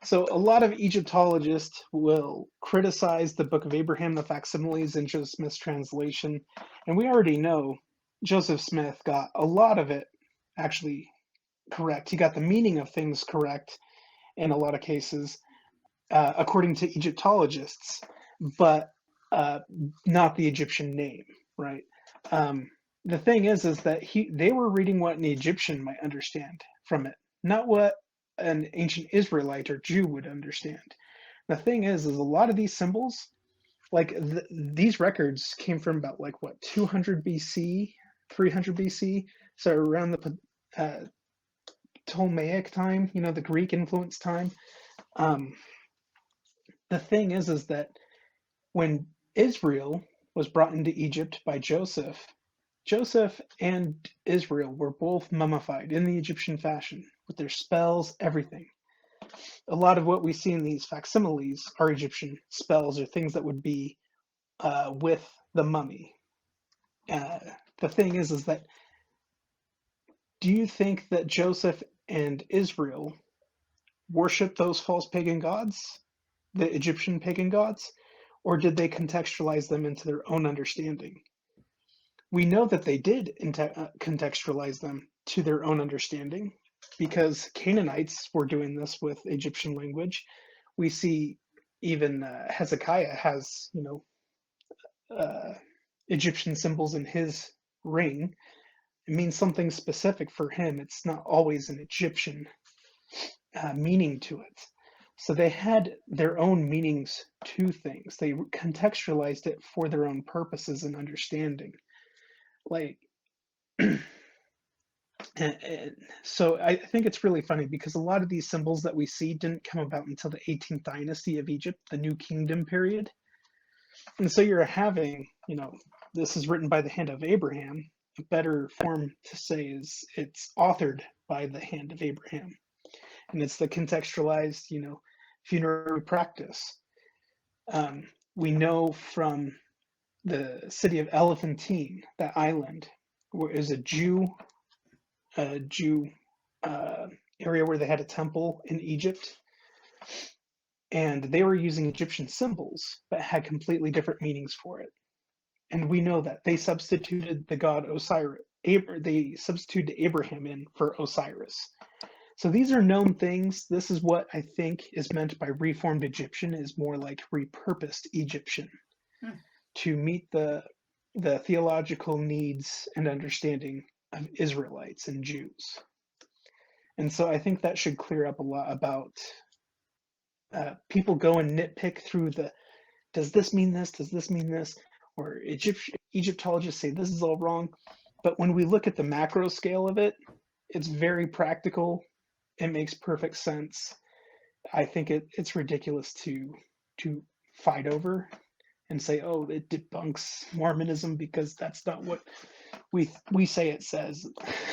So a lot of Egyptologists will criticize the Book of Abraham, the facsimiles, and Joseph Smith's translation. And we already know Joseph Smith got a lot of it actually correct. He got the meaning of things correct in a lot of cases, according to Egyptologists, but uh, not the Egyptian name, right? The thing is that they were reading what an Egyptian might understand from it, not what an ancient Israelite or Jew would understand. The thing is a lot of these symbols, like these records, came from about like what 200 BC, 300 BC, so around the Ptolemaic time, the Greek influence time. Um, the thing is that when Israel was brought into Egypt by Joseph, Joseph and Israel were both mummified in the Egyptian fashion with their spells, everything. A lot of what we see in these facsimiles are Egyptian spells or things that would be with the mummy. Uh, the thing is that do you think that Joseph and Israel worshiped those false pagan gods, the Egyptian pagan gods, or did they contextualize them into their own understanding? We know that they did contextualize them to their own understanding because Canaanites were doing this with Egyptian language. We see even Hezekiah has, uh, Egyptian symbols in his ring. It means something specific for him. It's not always an Egyptian meaning to it. So they had their own meanings to things. They contextualized it for their own purposes and understanding. Like, and so I think it's really funny because a lot of these symbols that we see didn't come about until the 18th dynasty of Egypt, the New Kingdom period. And so you're having, this is written by the hand of Abraham. A better form to say is it's authored by the hand of Abraham. And it's the contextualized, funerary practice. We know from the city of Elephantine, that island, where is a Jew area where they had a temple in Egypt, and they were using Egyptian symbols but had completely different meanings for it. And we know that they substituted the god Osiris. They substituted Abraham in for Osiris. So these are known things. This is what I think is meant by reformed Egyptian, is more like repurposed Egyptian Hmm. to meet the theological needs and understanding of Israelites and Jews. And so I think that should clear up a lot about people go and nitpick through does this mean this? Does this mean this? Or Egyptologists say this is all wrong. But when we look at the macro scale of it, it's very practical. It makes perfect sense. I think it's ridiculous to fight over and say, oh, it debunks Mormonism because that's not what we say it says.